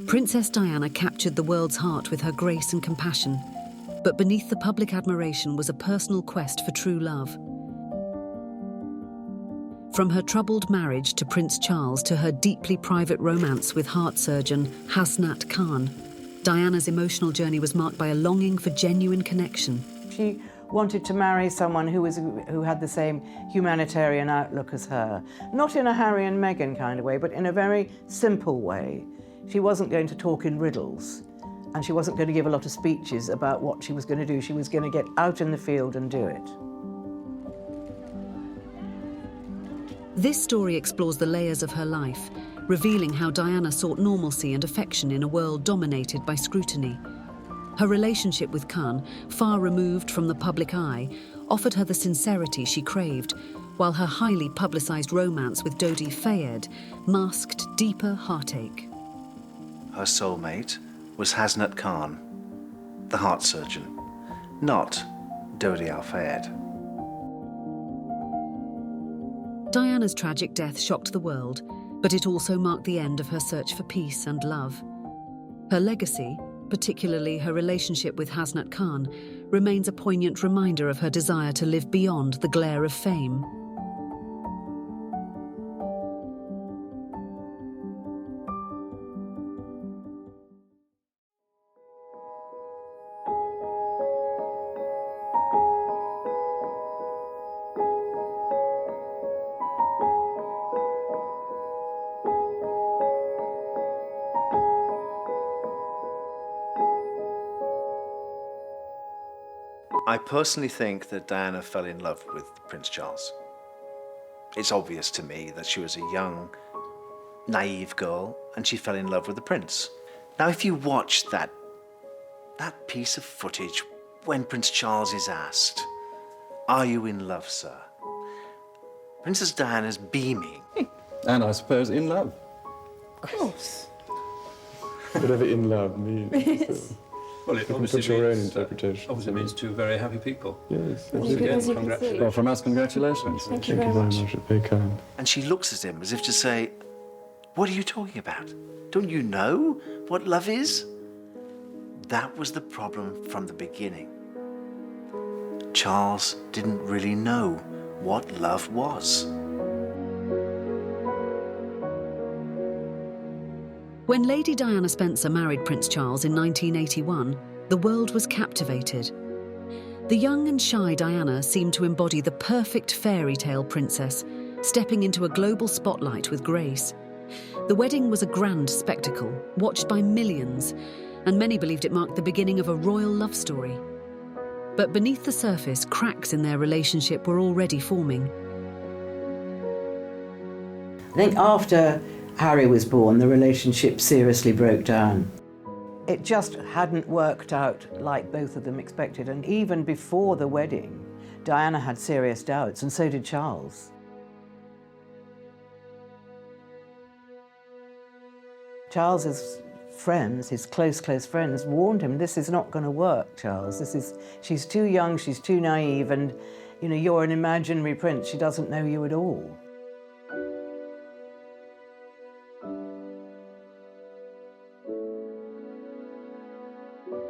Princess Diana captured the world's heart with her grace and compassion, but beneath the public admiration was a personal quest for true love. From her troubled marriage to Prince Charles to her deeply private romance with heart surgeon Hasnat Khan, Diana's emotional journey was marked by a longing for genuine connection. She wanted to marry someone who had the same humanitarian outlook as her. Not in a Harry and Meghan kind of way, but in a very simple way. She wasn't going to talk in riddles, and she wasn't going to give a lot of speeches about what she was going to do. She was going to get out in the field and do it. This story explores the layers of her life, revealing how Diana sought normalcy and affection in a world dominated by scrutiny. Her relationship with Khan, far removed from the public eye, offered her the sincerity she craved, while her highly publicized romance with Dodi Fayed masked deeper heartache. Her soulmate was Hasnat Khan, the heart surgeon, not Dodi Fayed. Diana's tragic death shocked the world, but it also marked the end of her search for peace and love. Her legacy, particularly her relationship with Hasnat Khan, remains a poignant reminder of her desire to live beyond the glare of fame. I personally think that Diana fell in love with Prince Charles. It's obvious to me that she was a young, naive girl and she fell in love with the prince. Now, if you watch that piece of footage when Prince Charles is asked, "Are you in love, sir?" Princess Diana's beaming. And I suppose in love. Of course. Whatever in love means. Well, it You can obviously put your own means, interpretation. obviously means two very happy people. Yes. Once As you again, can see. congratulations. Well, from us, congratulations. Thank you very much. Very kind. And she looks at him as if to say, "What are you talking about? Don't you know what love is?" That was the problem from the beginning. Charles didn't really know what love was. When Lady Diana Spencer married Prince Charles in 1981, the world was captivated. The young and shy Diana seemed to embody the perfect fairy tale princess, stepping into a global spotlight with grace. The wedding was a grand spectacle, watched by millions, and many believed it marked the beginning of a royal love story. But beneath the surface, cracks in their relationship were already forming. I think after Harry was born, the relationship seriously broke down. It just hadn't worked out like both of them expected. And even before the wedding, Diana had serious doubts, and so did Charles. Charles's friends, his close friends, warned him, "This is not going to work, Charles. She's too young, she's too naive, and you're an imaginary prince. She doesn't know you at all."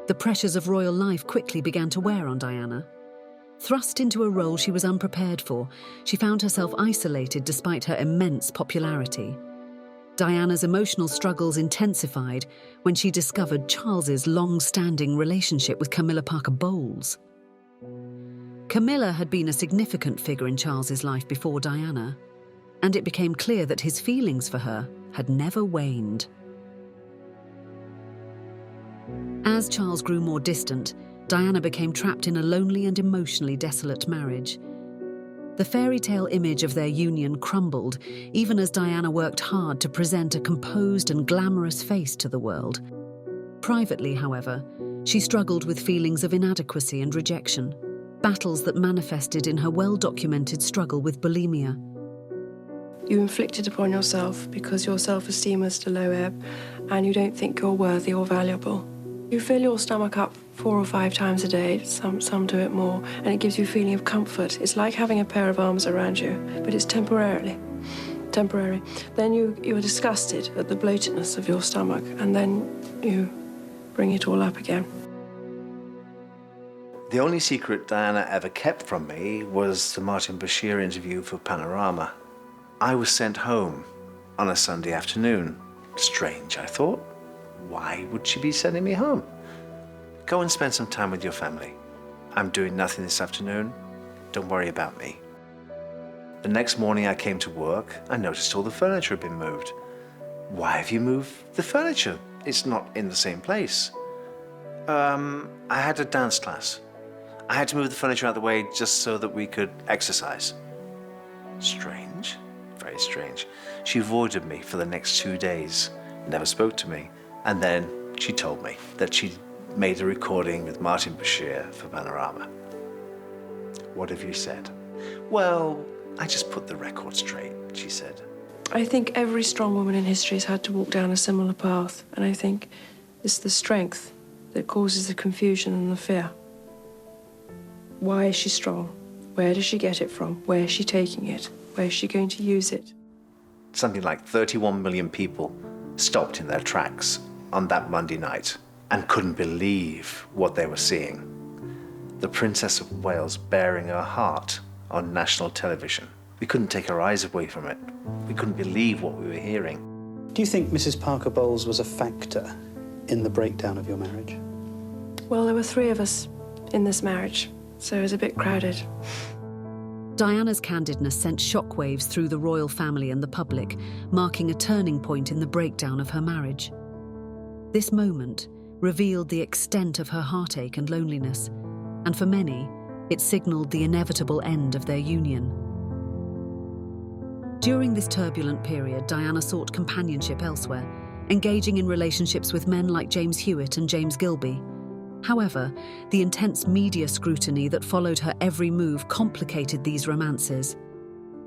The pressures of royal life quickly began to wear on Diana. Thrust into a role she was unprepared for, she found herself isolated despite her immense popularity. Diana's emotional struggles intensified when she discovered Charles's long-standing relationship with Camilla Parker Bowles. Camilla had been a significant figure in Charles's life before Diana, and it became clear that his feelings for her had never waned. As Charles grew more distant, Diana became trapped in a lonely and emotionally desolate marriage. The fairy tale image of their union crumbled, even as Diana worked hard to present a composed and glamorous face to the world. Privately, however, she struggled with feelings of inadequacy and rejection, battles that manifested in her well-documented struggle with bulimia. you inflict it upon yourself because your self-esteem is at a low ebb and you don't think you're worthy or valuable. You fill your stomach up 4 or 5 times a day, some do it more, and it gives you a feeling of comfort. It's like having a pair of arms around you, but it's temporary. Then you're disgusted at the bloatedness of your stomach, and then you bring it all up again. The only secret Diana ever kept from me was the Martin Bashir interview for Panorama. I was sent home on a Sunday afternoon. Strange, I thought. Why would she be sending me home? Go and spend some time with your family. I'm doing nothing this afternoon. Don't worry about me. The next morning I came to work, I noticed all the furniture had been moved. Why have you moved the furniture? It's not in the same place. I had a dance class. I had to move the furniture out of the way just so that we could exercise. Strange, very strange. She avoided me for the next 2 days, never spoke to me. And then she told me that she'd made a recording with Martin Bashir for Panorama. What have you said? Well, I just put the record straight, she said. I think every strong woman in history has had to walk down a similar path, and I think it's the strength that causes the confusion and the fear. Why is she strong? Where does she get it from? Where is she taking it? Where is she going to use it? Something like 31 million people stopped in their tracks on that Monday night and couldn't believe what they were seeing. The Princess of Wales bearing her heart on national television. We couldn't take our eyes away from it. We couldn't believe what we were hearing. Do you think Mrs. Parker Bowles was a factor in the breakdown of your marriage? Well, there were 3 of us in this marriage, so it was a bit crowded. Diana's candidness sent shockwaves through the royal family and the public, marking a turning point in the breakdown of her marriage. This moment revealed the extent of her heartache and loneliness, and for many, it signalled the inevitable end of their union. During this turbulent period, Diana sought companionship elsewhere, engaging in relationships with men like James Hewitt and James Gilby. However, the intense media scrutiny that followed her every move complicated these romances.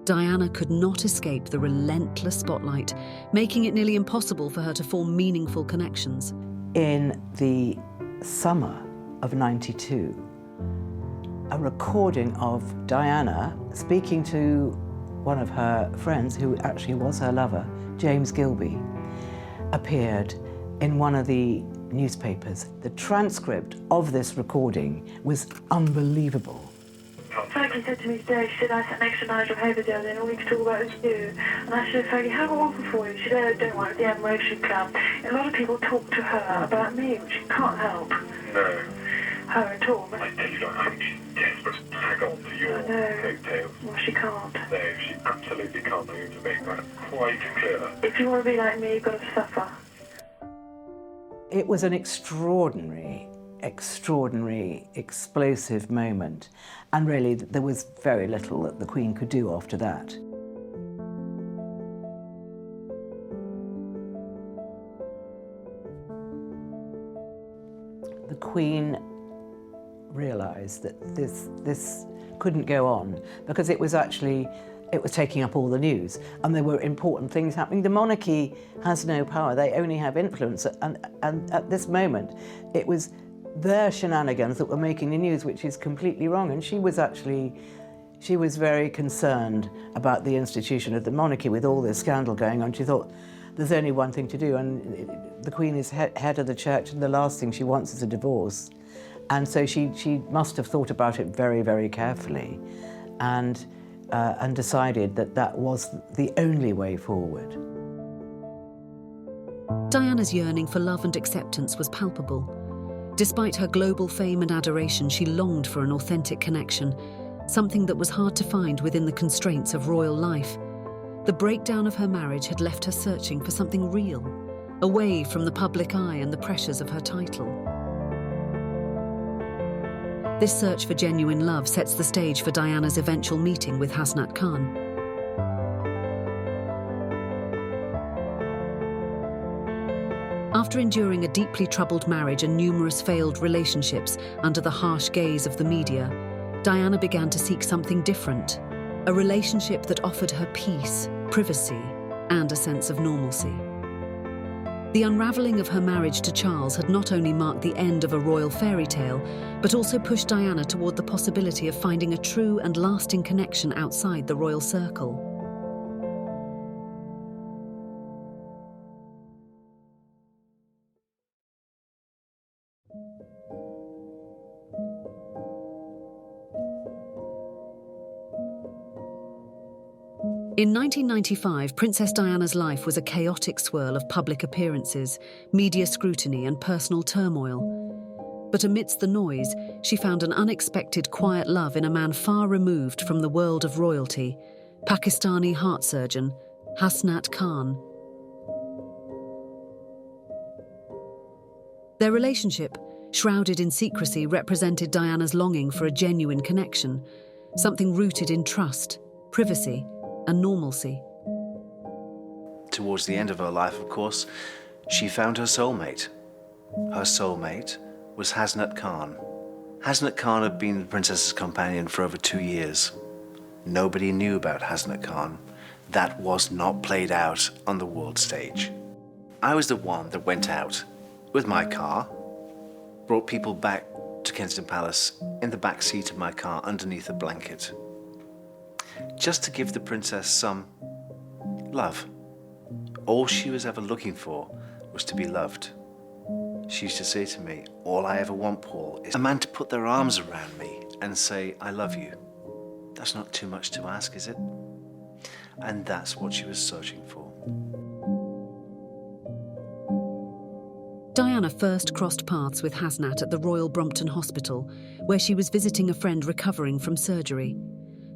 Diana could not escape the relentless spotlight, making it nearly impossible for her to form meaningful connections. In the summer of '92, a recording of Diana speaking to one of her friends, who actually was her lover, James Gilby, appeared in one of the newspapers. The transcript of this recording was unbelievable. Fergie said to me today, she said, I sat next to Nigel Havers the other day and all we could talk about was you. And I said, Fergie, how awful for you? She said, oh, don't worry, the emotion club. A lot of people talk to her about me, which she can't help. No. Her at all. I tell you, I think she's desperate to tag on to your coattails. Well, she can't. No, she absolutely can't seem to make that quite clear. If you want to be like me, you've got to suffer. It was an extraordinary, explosive moment. And really, there was very little that the Queen could do after that. The Queen realised that this couldn't go on, because it was taking up all the news, and there were important things happening. The monarchy has no power, they only have influence, and at this moment it was their shenanigans that were making the news, which is completely wrong. And she was very concerned about the institution of the monarchy with all this scandal going on. She thought there's only one thing to do, and the Queen is head of the church, and the last thing she wants is a divorce. And so she must have thought about it very, very carefully, and decided that that was the only way forward. Diana's yearning for love and acceptance was palpable. Despite her global fame and adoration, she longed for an authentic connection, something that was hard to find within the constraints of royal life. The breakdown of her marriage had left her searching for something real, away from the public eye and the pressures of her title. This search for genuine love sets the stage for Diana's eventual meeting with Hasnat Khan. After enduring a deeply troubled marriage and numerous failed relationships under the harsh gaze of the media, Diana began to seek something different, a relationship that offered her peace, privacy, and a sense of normalcy. The unravelling of her marriage to Charles had not only marked the end of a royal fairy tale, but also pushed Diana toward the possibility of finding a true and lasting connection outside the royal circle. In 1995, Princess Diana's life was a chaotic swirl of public appearances, media scrutiny, and personal turmoil. But amidst the noise, she found an unexpected quiet love in a man far removed from the world of royalty, Pakistani heart surgeon Hasnat Khan. Their relationship, shrouded in secrecy, represented Diana's longing for a genuine connection, something rooted in trust, privacy, and normalcy. Towards the end of her life, of course, she found her soulmate. Her soulmate was Hasnat Khan. Hasnat Khan had been the princess's companion for over 2 years. Nobody knew about Hasnat Khan. That was not played out on the world stage. I was the one that went out with my car, brought people back to Kensington Palace in the back seat of my car underneath a blanket, just to give the princess some love. All she was ever looking for was to be loved. She used to say to me, all I ever want, Paul, is a man to put their arms around me and say, I love you. That's not too much to ask, is it? And that's what she was searching for. Diana first crossed paths with Hasnat at the Royal Brompton Hospital, where she was visiting a friend recovering from surgery.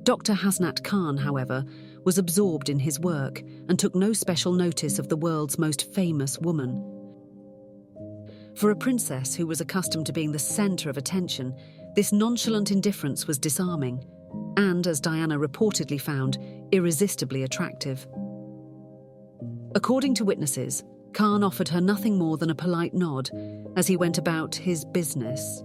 Dr. Hasnat Khan, however, was absorbed in his work and took no special notice of the world's most famous woman. For a princess who was accustomed to being the centre of attention, this nonchalant indifference was disarming and, as Diana reportedly found, irresistibly attractive. According to witnesses, Khan offered her nothing more than a polite nod as he went about his business.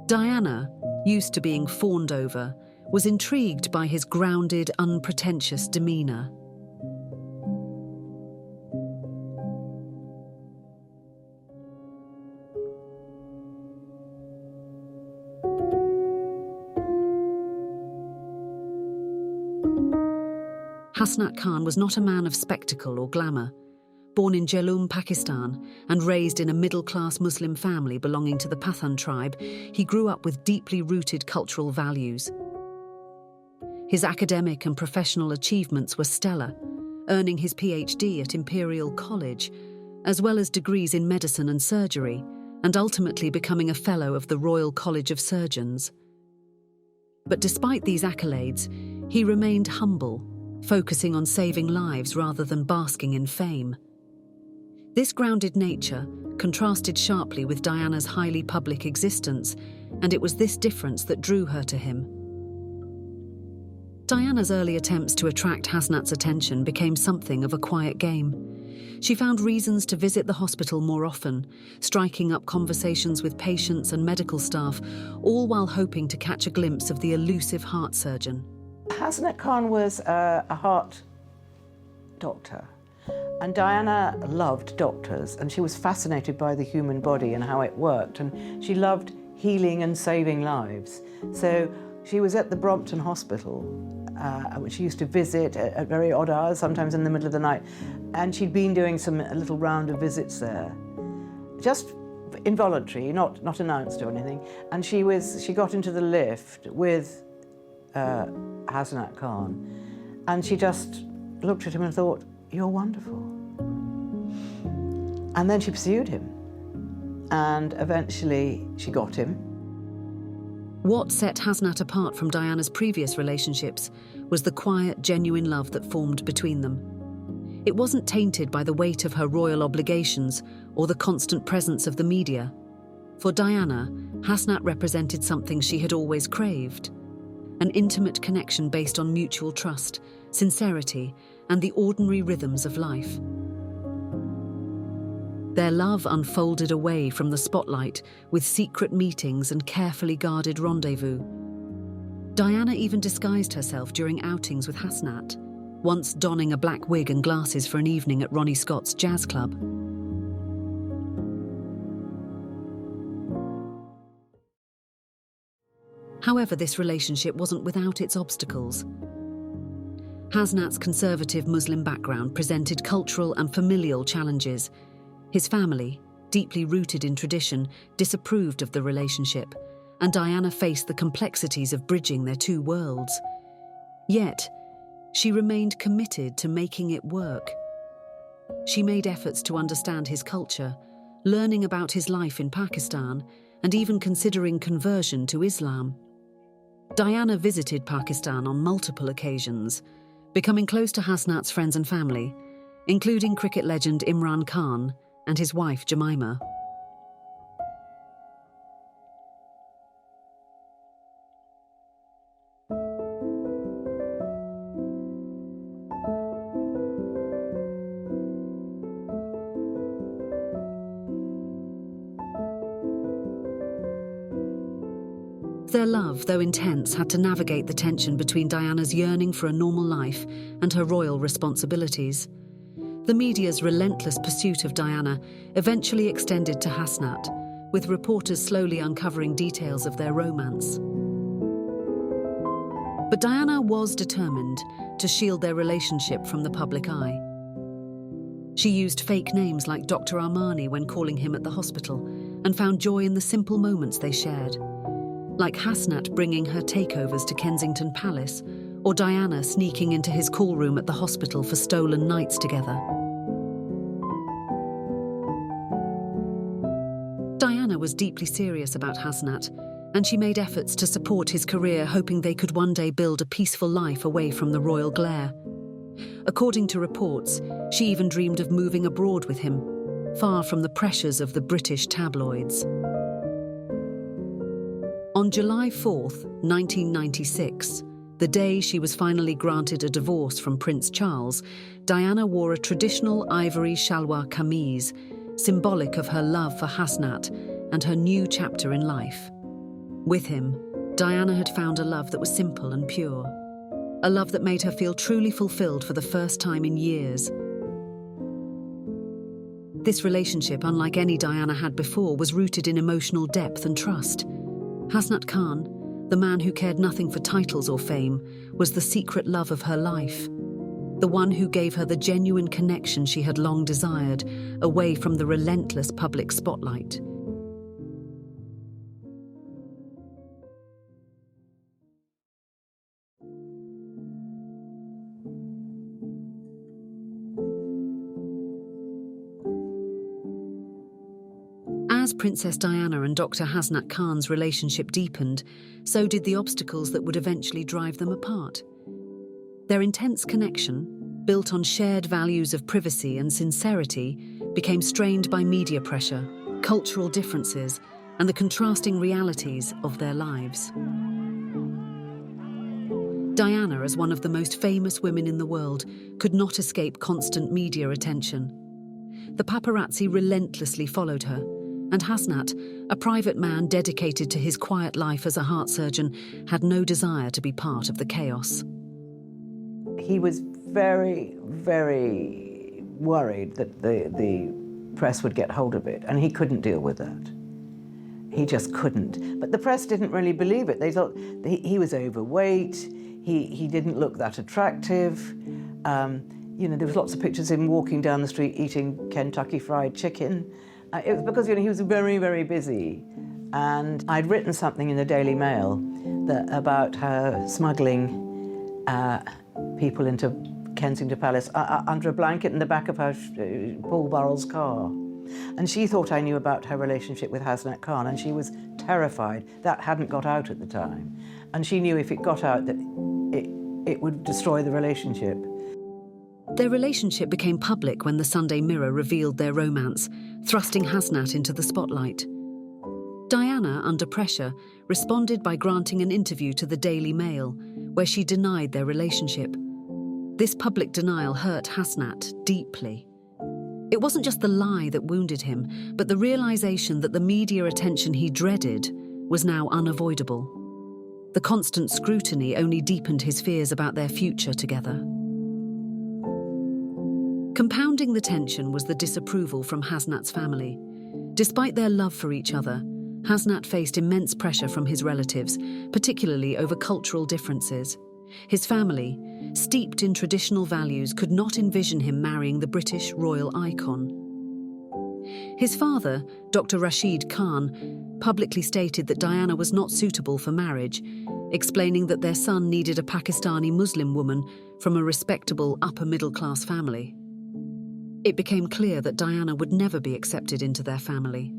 Diana, used to being fawned over, was intrigued by his grounded, unpretentious demeanour. Hasnat Khan was not a man of spectacle or glamour. Born in Jhelum, Pakistan, and raised in a middle-class Muslim family belonging to the Pathan tribe, he grew up with deeply rooted cultural values. His academic and professional achievements were stellar, earning his PhD at Imperial College, as well as degrees in medicine and surgery, and ultimately becoming a Fellow of the Royal College of Surgeons. But despite these accolades, he remained humble, focusing on saving lives rather than basking in fame. This grounded nature contrasted sharply with Diana's highly public existence, and it was this difference that drew her to him. Diana's early attempts to attract Hasnat's attention became something of a quiet game. She found reasons to visit the hospital more often, striking up conversations with patients and medical staff, all while hoping to catch a glimpse of the elusive heart surgeon. Hasnat Khan was a heart doctor, and Diana loved doctors, and she was fascinated by the human body and how it worked, and she loved healing and saving lives. So she was at the Brompton Hospital, which she used to visit at very odd hours, sometimes in the middle of the night, and she'd been doing a little round of visits there, just involuntary, not announced or anything. And she got into the lift with Hasnat Khan, and she just looked at him and thought, "You're wonderful." And then she pursued him, and eventually she got him. What set Hasnat apart from Diana's previous relationships was the quiet, genuine love that formed between them. It wasn't tainted by the weight of her royal obligations or the constant presence of the media. For Diana, Hasnat represented something she had always craved: an intimate connection based on mutual trust, sincerity, and the ordinary rhythms of life. Their love unfolded away from the spotlight with secret meetings and carefully guarded rendezvous. Diana even disguised herself during outings with Hasnat, once donning a black wig and glasses for an evening at Ronnie Scott's jazz club. However, this relationship wasn't without its obstacles. Hasnat's conservative Muslim background presented cultural and familial challenges. His family, deeply rooted in tradition, disapproved of the relationship, and Diana faced the complexities of bridging their two worlds. Yet, she remained committed to making it work. She made efforts to understand his culture, learning about his life in Pakistan, and even considering conversion to Islam. Diana visited Pakistan on multiple occasions, becoming close to Hasnat's friends and family, including cricket legend Imran Khan and his wife Jemima. Their love, though intense, had to navigate the tension between Diana's yearning for a normal life and her royal responsibilities. The media's relentless pursuit of Diana eventually extended to Hasnat, with reporters slowly uncovering details of their romance. But Diana was determined to shield their relationship from the public eye. She used fake names like Dr. Armani when calling him at the hospital, and found joy in the simple moments they shared, like Hasnat bringing her takeovers to Kensington Palace, or Diana sneaking into his call room at the hospital for stolen nights together. Diana was deeply serious about Hasnat, and she made efforts to support his career, hoping they could one day build a peaceful life away from the royal glare. According to reports, she even dreamed of moving abroad with him, far from the pressures of the British tabloids. On July 4th, 1996, the day she was finally granted a divorce from Prince Charles, Diana wore a traditional ivory shalwar kameez, symbolic of her love for Hasnat and her new chapter in life. With him, Diana had found a love that was simple and pure, a love that made her feel truly fulfilled for the first time in years. This relationship, unlike any Diana had before, was rooted in emotional depth and trust. Hasnat Khan, the man who cared nothing for titles or fame, was the secret love of her life, the one who gave her the genuine connection she had long desired, away from the relentless public spotlight. As Princess Diana and Dr. Hasnat Khan's relationship deepened, so did the obstacles that would eventually drive them apart. Their intense connection, built on shared values of privacy and sincerity, became strained by media pressure, cultural differences, and the contrasting realities of their lives. Diana, as one of the most famous women in the world, could not escape constant media attention. The paparazzi relentlessly followed her, and Hasnat, a private man dedicated to his quiet life as a heart surgeon, had no desire to be part of the chaos. He was very, very worried that the press would get hold of it, and he couldn't deal with that. He just couldn't. But the press didn't really believe it. They thought he was overweight, he didn't look that attractive. There was lots of pictures of him walking down the street eating Kentucky Fried Chicken. It was because he was very, very busy. And I'd written something in the Daily Mail about her smuggling people into Kensington Palace under a blanket in the back of her Paul Burrell's car. And she thought I knew about her relationship with Hasnat Khan, and she was terrified. That hadn't got out at the time. And she knew if it got out that it would destroy the relationship. Their relationship became public when the Sunday Mirror revealed their romance, thrusting Hasnat into the spotlight. Diana, under pressure, responded by granting an interview to the Daily Mail, where she denied their relationship. This public denial hurt Hasnat deeply. It wasn't just the lie that wounded him, but the realization that the media attention he dreaded was now unavoidable. The constant scrutiny only deepened his fears about their future together. Compounding the tension was the disapproval from Hasnat's family. Despite their love for each other, Hasnat faced immense pressure from his relatives, particularly over cultural differences. His family, steeped in traditional values, could not envision him marrying the British royal icon. His father, Dr. Rashid Khan, publicly stated that Diana was not suitable for marriage, explaining that their son needed a Pakistani Muslim woman from a respectable upper-middle-class family. It became clear that Diana would never be accepted into their family.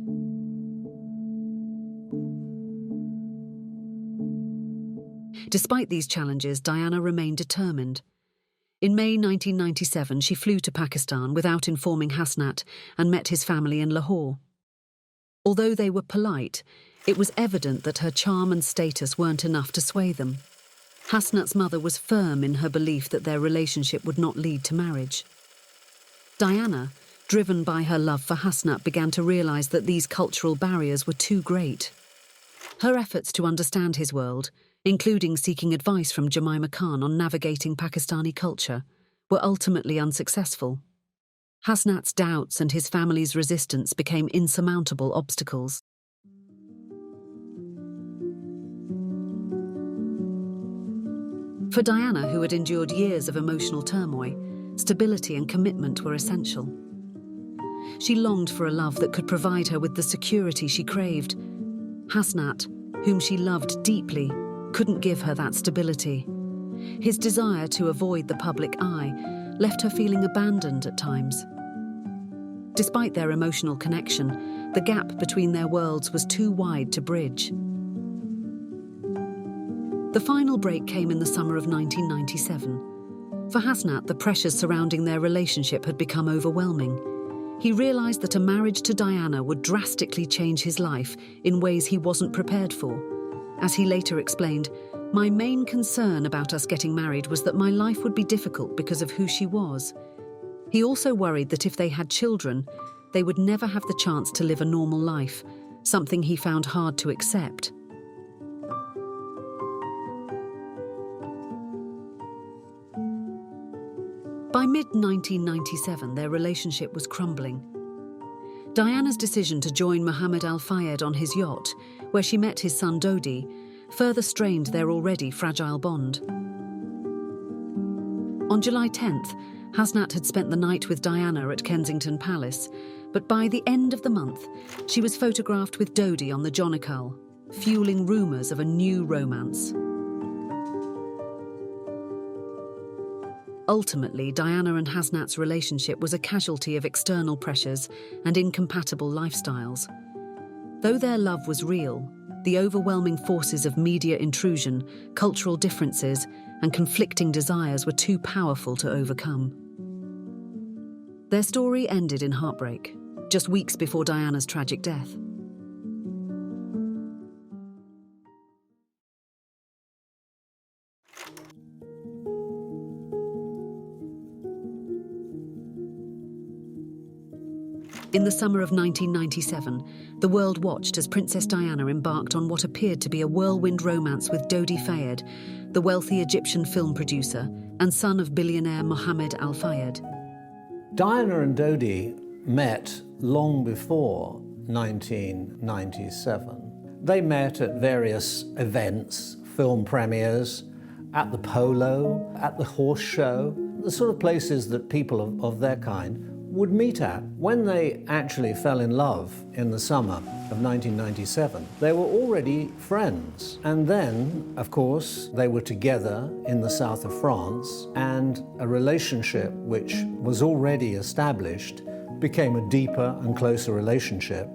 Despite these challenges, Diana remained determined. In May 1997, she flew to Pakistan without informing Hasnat and met his family in Lahore. Although they were polite, it was evident that her charm and status weren't enough to sway them. Hasnat's mother was firm in her belief that their relationship would not lead to marriage. Diana, driven by her love for Hasnat, began to realise that these cultural barriers were too great. Her efforts to understand his world, including seeking advice from Jemima Khan on navigating Pakistani culture, were ultimately unsuccessful. Hasnat's doubts and his family's resistance became insurmountable obstacles. For Diana, who had endured years of emotional turmoil, stability and commitment were essential. She longed for a love that could provide her with the security she craved. Hasnat, whom she loved deeply, couldn't give her that stability. His desire to avoid the public eye left her feeling abandoned at times. Despite their emotional connection, the gap between their worlds was too wide to bridge. The final break came in the summer of 1997. For Hasnat, the pressures surrounding their relationship had become overwhelming. He realised that a marriage to Diana would drastically change his life in ways he wasn't prepared for. As he later explained, "My main concern about us getting married was that my life would be difficult because of who she was." He also worried that if they had children, they would never have the chance to live a normal life, something he found hard to accept. By mid-1997, their relationship was crumbling. Diana's decision to join Mohammed Al Fayed on his yacht, where she met his son Dodi, further strained their already fragile bond. On July 10th, Hasnat had spent the night with Diana at Kensington Palace, but by the end of the month, she was photographed with Dodi on the Jonakal, fueling rumours of a new romance. Ultimately, Diana and Hasnat's relationship was a casualty of external pressures and incompatible lifestyles. Though their love was real, the overwhelming forces of media intrusion, cultural differences, and conflicting desires were too powerful to overcome. Their story ended in heartbreak, just weeks before Diana's tragic death. In the summer of 1997, the world watched as Princess Diana embarked on what appeared to be a whirlwind romance with Dodi Fayed, the wealthy Egyptian film producer and son of billionaire Mohammed Al Fayed. Diana and Dodi met long before 1997. They met at various events, film premieres, at the polo, at the horse show, the sort of places that people of their kind would meet at. When they actually fell in love in the summer of 1997, they were already friends. And then, of course, they were together in the south of France, and a relationship which was already established became a deeper and closer relationship.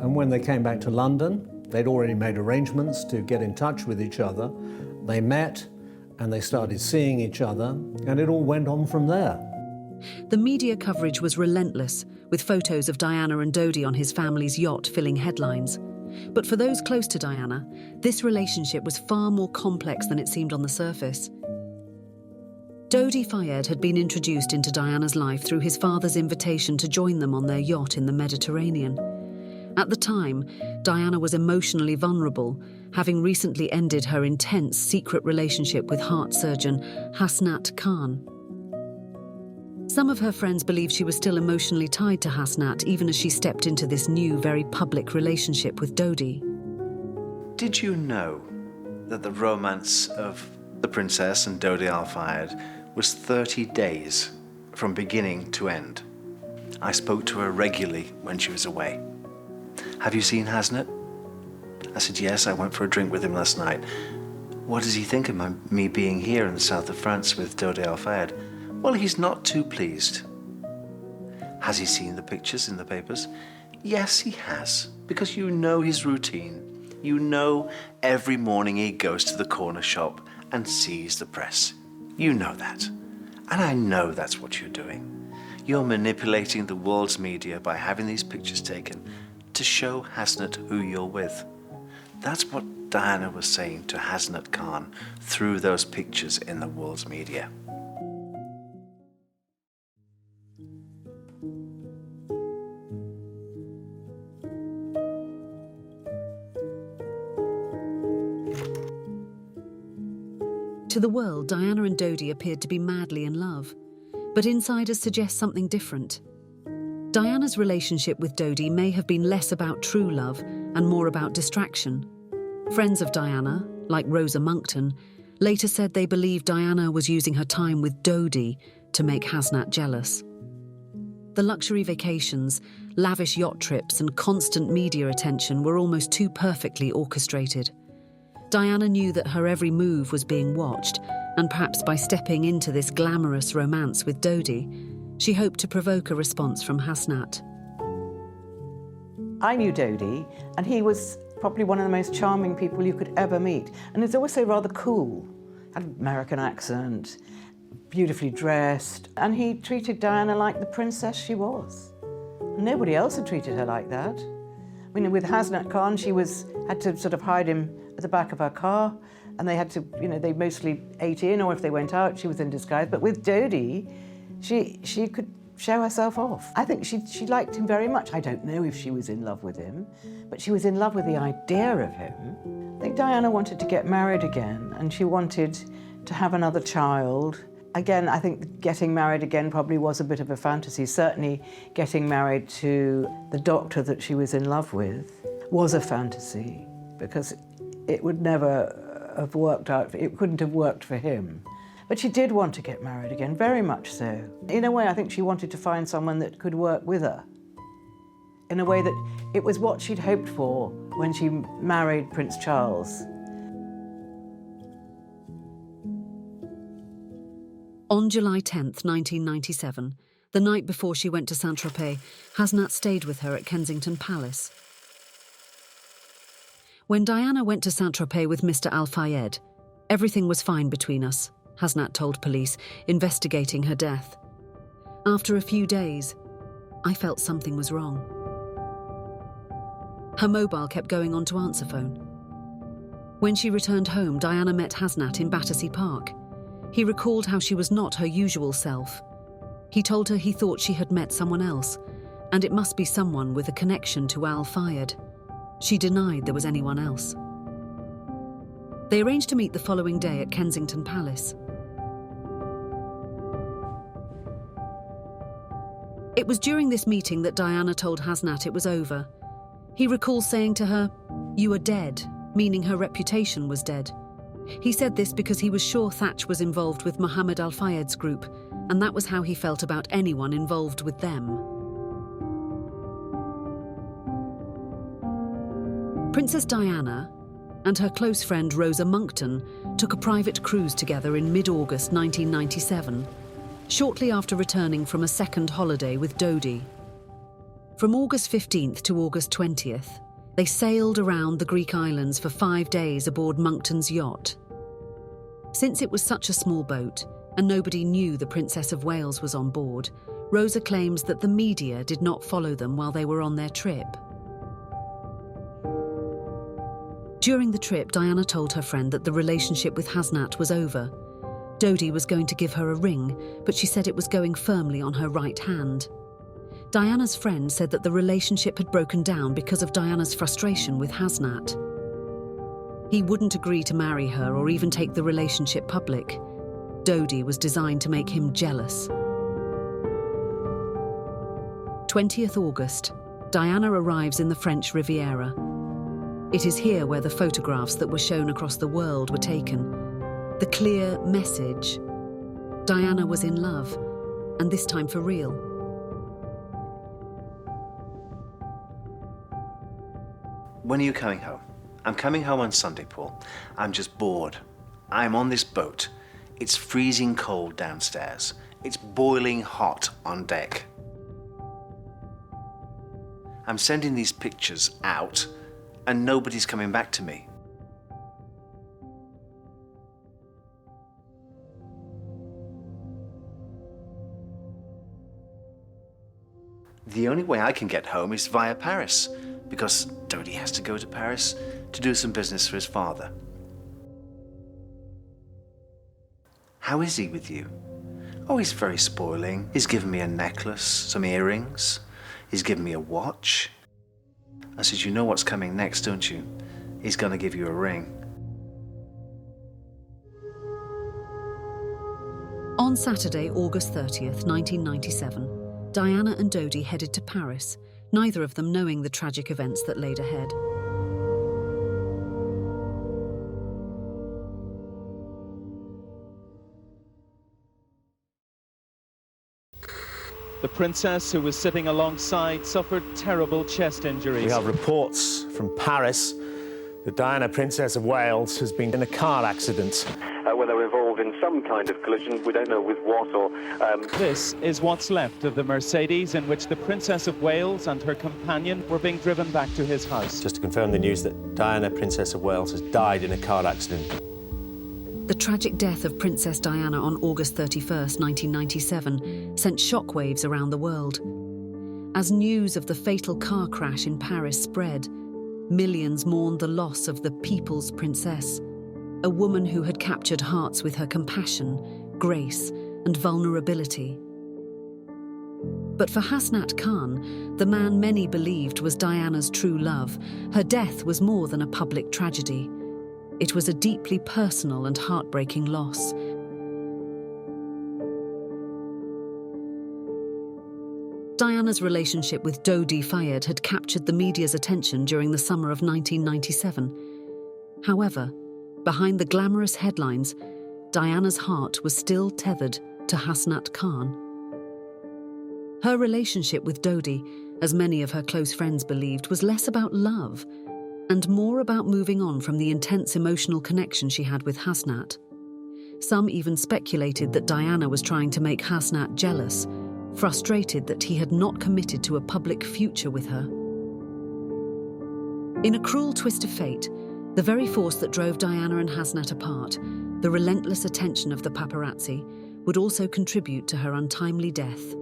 And when they came back to London, they'd already made arrangements to get in touch with each other. They met and they started seeing each other, and it all went on from there. The media coverage was relentless, with photos of Diana and Dodi on his family's yacht filling headlines. But for those close to Diana, this relationship was far more complex than it seemed on the surface. Dodi Fayed had been introduced into Diana's life through his father's invitation to join them on their yacht in the Mediterranean. At the time, Diana was emotionally vulnerable, having recently ended her intense secret relationship with heart surgeon Hasnat Khan. Some of her friends believed she was still emotionally tied to Hasnat even as she stepped into this new, very public relationship with Dodi. Did you know that the romance of the princess and Dodi Fayed was 30 days from beginning to end? I spoke to her regularly when she was away. Have you seen Hasnat? I said, yes, I went for a drink with him last night. What does he think of me being here in the south of France with Dodi Fayed? Well, he's not too pleased. Has he seen the pictures in the papers? Yes, he has, because you know his routine. You know every morning he goes to the corner shop and sees the press. You know that. And I know that's what you're doing. You're manipulating the world's media by having these pictures taken to show Hasnat who you're with. That's what Diana was saying to Hasnat Khan through those pictures in the world's media. To the world, Diana and Dodi appeared to be madly in love, but insiders suggest something different. Diana's relationship with Dodi may have been less about true love and more about distraction. Friends of Diana, like Rosa Monckton, later said they believed Diana was using her time with Dodi to make Hasnat jealous. The luxury vacations, lavish yacht trips and constant media attention were almost too perfectly orchestrated. Diana knew that her every move was being watched, and perhaps by stepping into this glamorous romance with Dodi, she hoped to provoke a response from Hasnat. I knew Dodi, and he was probably one of the most charming people you could ever meet. And he's always so rather cool. Had an American accent, beautifully dressed, and he treated Diana like the princess she was. Nobody else had treated her like that. I mean, with Hasnat Khan, she had to sort of hide him at the back of her car, and they had to, they mostly ate in, or if they went out, she was in disguise. But with Dodi, she could show herself off. I think she liked him very much. I don't know if she was in love with him, but she was in love with the idea of him. I think Diana wanted to get married again, and she wanted to have another child. Again, I think getting married again probably was a bit of a fantasy. Certainly getting married to the doctor that she was in love with was a fantasy, because it would never have worked out. It couldn't have worked for him. But she did want to get married again, very much so. In a way, I think she wanted to find someone that could work with her. In a way that it was what she'd hoped for when she married Prince Charles. On July 10th, 1997, the night before she went to Saint-Tropez, Hasnat stayed with her at Kensington Palace. When Diana went to Saint-Tropez with Mr. Al-Fayed, everything was fine between us, Hasnat told police, investigating her death. After a few days, I felt something was wrong. Her mobile kept going on to answer phone. When she returned home, Diana met Hasnat in Battersea Park. He recalled how she was not her usual self. He told her he thought she had met someone else, and it must be someone with a connection to Al-Fayed. She denied there was anyone else. They arranged to meet the following day at Kensington Palace. It was during this meeting that Diana told Hasnat it was over. He recalls saying to her, "You are dead," meaning her reputation was dead. He said this because he was sure Thatch was involved with Mohammed Al-Fayed's group, and that was how he felt about anyone involved with them. Princess Diana and her close friend Rosa Monckton took a private cruise together in mid-August 1997, shortly after returning from a second holiday with Dodi. From August 15th to August 20th, they sailed around the Greek islands for 5 days aboard Monckton's yacht. Since it was such a small boat and nobody knew the Princess of Wales was on board, Rosa claims that the media did not follow them while they were on their trip. During the trip, Diana told her friend that the relationship with Hasnat was over. Dodi was going to give her a ring, but she said it was going firmly on her right hand. Diana's friend said that the relationship had broken down because of Diana's frustration with Hasnat. He wouldn't agree to marry her or even take the relationship public. Dodi was designed to make him jealous. 20th August, Diana arrives in the French Riviera. It is here where the photographs that were shown across the world were taken. The clear message: Diana was in love, and this time for real. When are you coming home? I'm coming home on Sunday, Paul. I'm just bored. I'm on this boat. It's freezing cold downstairs. It's boiling hot on deck. I'm sending these pictures out, and nobody's coming back to me. The only way I can get home is via Paris, because Dodi has to go to Paris to do some business for his father. How is he with you? Oh, he's very spoiling. He's given me a necklace, some earrings. He's given me a watch. I said, you know what's coming next, don't you? He's going to give you a ring. On Saturday, August 30th, 1997, Diana and Dodi headed to Paris, neither of them knowing the tragic events that laid ahead. The princess, who was sitting alongside, suffered terrible chest injuries. We have reports from Paris that Diana, Princess of Wales, has been in a car accident. Well, they were involved in some kind of collision. We don't know with what or... This is what's left of the Mercedes in which the Princess of Wales and her companion were being driven back to his house. Just to confirm the news that Diana, Princess of Wales, has died in a car accident. The tragic death of Princess Diana on August 31st, 1997, sent shockwaves around the world. As news of the fatal car crash in Paris spread, millions mourned the loss of the people's princess, a woman who had captured hearts with her compassion, grace, and vulnerability. But for Hasnat Khan, the man many believed was Diana's true love, her death was more than a public tragedy. It was a deeply personal and heartbreaking loss. Diana's relationship with Dodi Fayed had captured the media's attention during the summer of 1997. However, behind the glamorous headlines, Diana's heart was still tethered to Hasnat Khan. Her relationship with Dodi, as many of her close friends believed, was less about love and more about moving on from the intense emotional connection she had with Hasnat. Some even speculated that Diana was trying to make Hasnat jealous, frustrated that he had not committed to a public future with her. In a cruel twist of fate, the very force that drove Diana and Hasnat apart, the relentless attention of the paparazzi, would also contribute to her untimely death.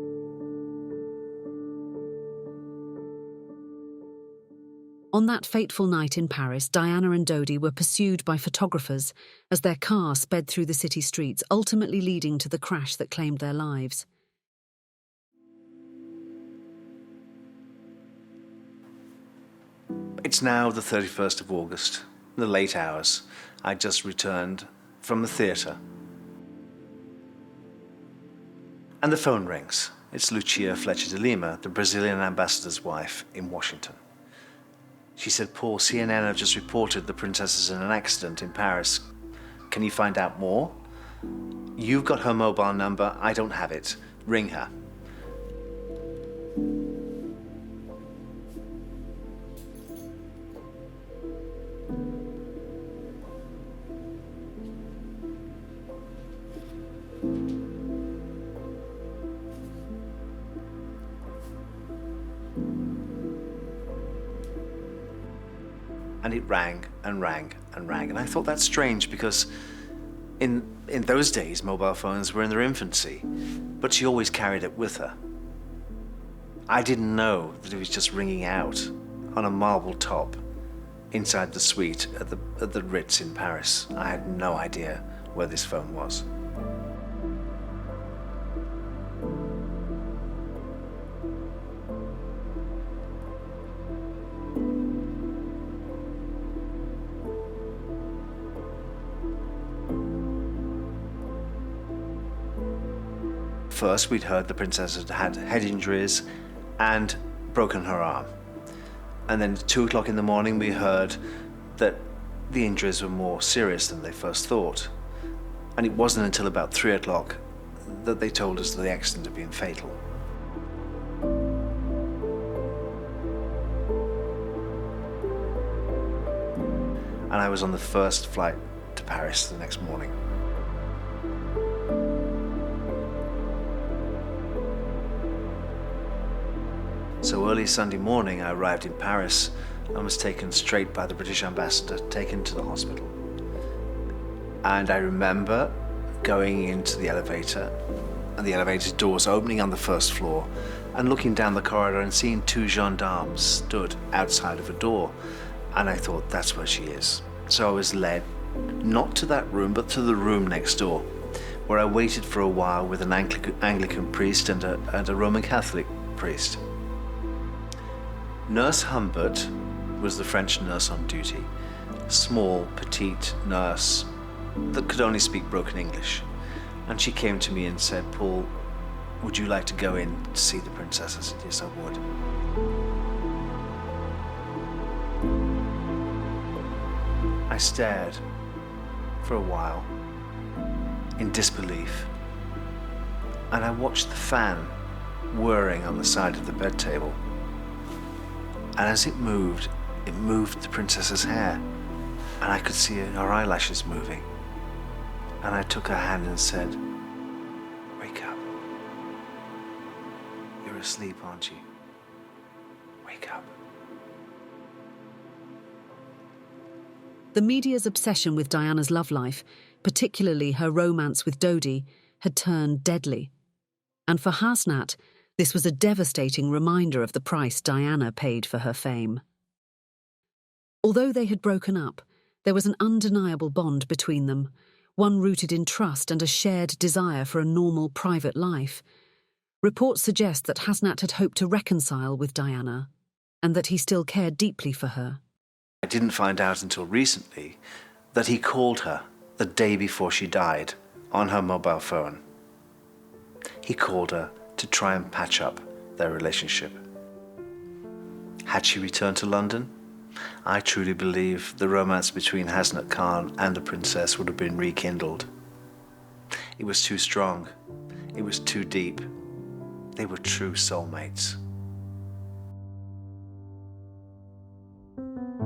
On that fateful night in Paris, Diana and Dodi were pursued by photographers as their car sped through the city streets, ultimately leading to the crash that claimed their lives. It's now the 31st of August, the late hours. I just returned from the theatre. And the phone rings. It's Lucia Fletcher de Lima, the Brazilian ambassador's wife in Washington. She said, Paul, CNN have just reported the princess is in an accident in Paris. Can you find out more? You've got her mobile number. I don't have it. Ring her. And it rang and rang and rang. And I thought that's strange because in those days, mobile phones were in their infancy, but she always carried it with her. I didn't know that it was just ringing out on a marble top inside the suite at the Ritz in Paris. I had no idea where this phone was. First, we'd heard the princess had had head injuries and broken her arm. And then at 2 o'clock in the morning, we heard that the injuries were more serious than they first thought. And it wasn't until about 3 o'clock that they told us that the accident had been fatal. And I was on the first flight to Paris the next morning. So early Sunday morning, I arrived in Paris and was taken straight by the British ambassador, taken to the hospital. And I remember going into the elevator, and the elevator doors opening on the first floor, and looking down the corridor and seeing 2 gendarmes stood outside of a door. And I thought, that's where she is. So I was led, not to that room, but to the room next door, where I waited for a while with an Anglican priest and a Roman Catholic priest. Nurse Humbert was the French nurse on duty, a small, petite nurse that could only speak broken English. And she came to me and said, "Paul, would you like to go in to see the princess?" I said, "Yes, I would." I stared for a while in disbelief, and I watched the fan whirring on the side of the bed table. And as it moved the princess's hair, and I could see her eyelashes moving. And I took her hand and said, "Wake up. You're asleep, aren't you? Wake up." The media's obsession with Diana's love life, particularly her romance with Dodi, had turned deadly. And for Hasnat, this was a devastating reminder of the price Diana paid for her fame. Although they had broken up, there was an undeniable bond between them, one rooted in trust and a shared desire for a normal private life. Reports suggest that Hasnat had hoped to reconcile with Diana, and that he still cared deeply for her. I didn't find out until recently that he called her the day before she died on her mobile phone. He called her to try and patch up their relationship. Had she returned to London, I truly believe the romance between Hasnat Khan and the princess would have been rekindled. It was too strong. It was too deep. They were true soulmates.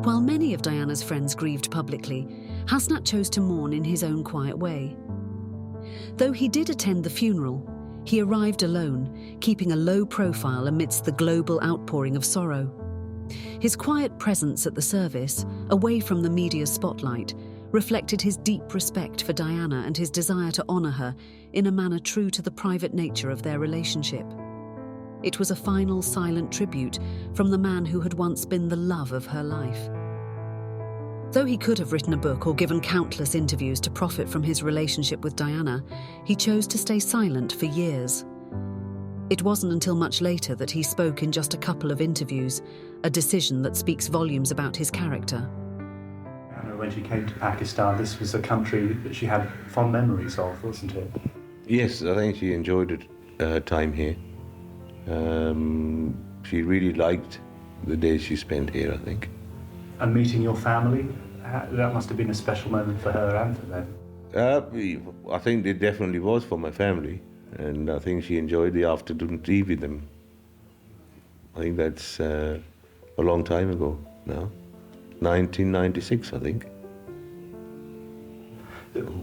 While many of Diana's friends grieved publicly, Hasnat chose to mourn in his own quiet way. Though he did attend the funeral, he arrived alone, keeping a low profile amidst the global outpouring of sorrow. His quiet presence at the service, away from the media's spotlight, reflected his deep respect for Diana and his desire to honour her in a manner true to the private nature of their relationship. It was a final silent tribute from the man who had once been the love of her life. Though he could have written a book or given countless interviews to profit from his relationship with Diana, he chose to stay silent for years. It wasn't until much later that he spoke in just a couple of interviews, a decision that speaks volumes about his character. When she came to Pakistan, this was a country that she had fond memories of, wasn't it? Yes, I think she enjoyed her time here. She really liked the days she spent here, I think. And meeting your family, that must have been a special moment for her and for them. I think it definitely was for my family, and I think she enjoyed the afternoon tea with them. I think that's a long time ago now, 1996, I think.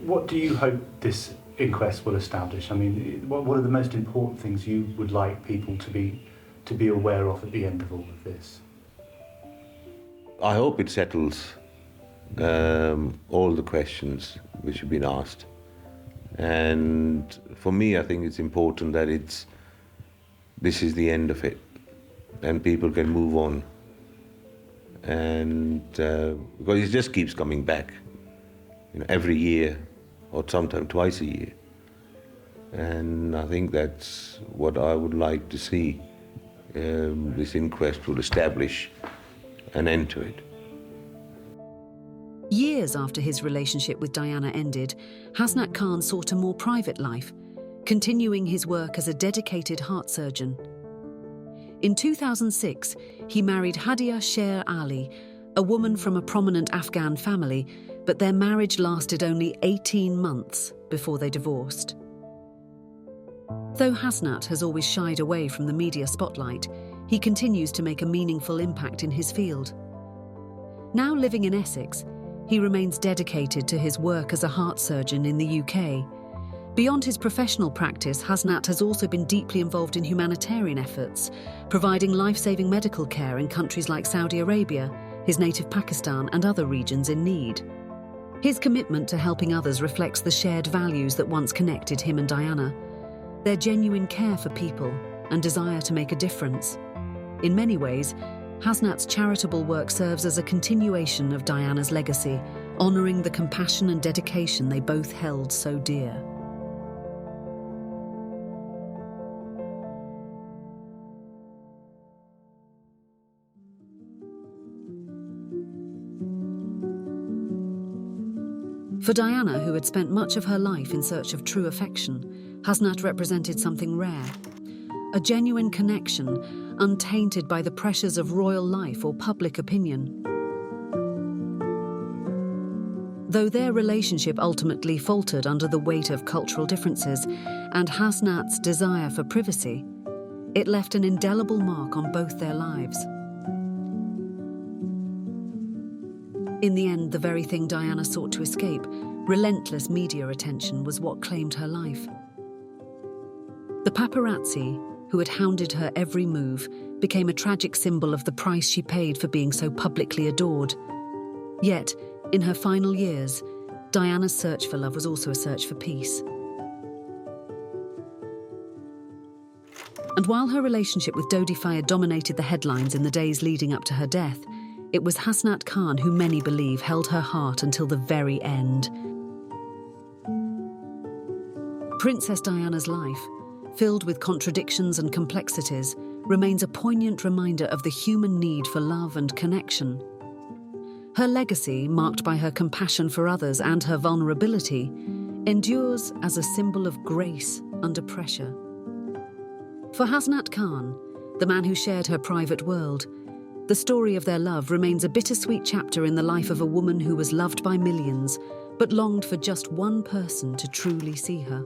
What do you hope this inquest will establish? I mean, what are the most important things you would like people to be aware of at the end of all of this? I hope it settles all the questions which have been asked. And for me, I think it's important that this is the end of it, and people can move on. And because it just keeps coming back, every year, or sometimes twice a year. And I think that's what I would like to see. This inquest will establish an end to it. Years after his relationship with Diana ended, Hasnat Khan sought a more private life, continuing his work as a dedicated heart surgeon. In 2006, he married Hadia Sher Ali, a woman from a prominent Afghan family, but their marriage lasted only 18 months before they divorced. Though Hasnat has always shied away from the media spotlight, he continues to make a meaningful impact in his field. Now living in Essex, he remains dedicated to his work as a heart surgeon in the UK. Beyond his professional practice, Hasnat has also been deeply involved in humanitarian efforts, providing life-saving medical care in countries like Saudi Arabia, his native Pakistan, and other regions in need. His commitment to helping others reflects the shared values that once connected him and Diana, their genuine care for people and desire to make a difference. In many ways, Hasnat's charitable work serves as a continuation of Diana's legacy, honouring the compassion and dedication they both held so dear. For Diana, who had spent much of her life in search of true affection, Hasnat represented something rare. A genuine connection, untainted by the pressures of royal life or public opinion. Though their relationship ultimately faltered under the weight of cultural differences and Hasnat's desire for privacy, it left an indelible mark on both their lives. In the end, the very thing Diana sought to escape, relentless media attention, was what claimed her life. The paparazzi, who had hounded her every move, became a tragic symbol of the price she paid for being so publicly adored. Yet, in her final years, Diana's search for love was also a search for peace. And while her relationship with Dodi Fayed dominated the headlines in the days leading up to her death, it was Hasnat Khan who many believe held her heart until the very end. Princess Diana's life, filled with contradictions and complexities, remains a poignant reminder of the human need for love and connection. Her legacy, marked by her compassion for others and her vulnerability, endures as a symbol of grace under pressure. For Hasnat Khan, the man who shared her private world, the story of their love remains a bittersweet chapter in the life of a woman who was loved by millions, but longed for just one person to truly see her.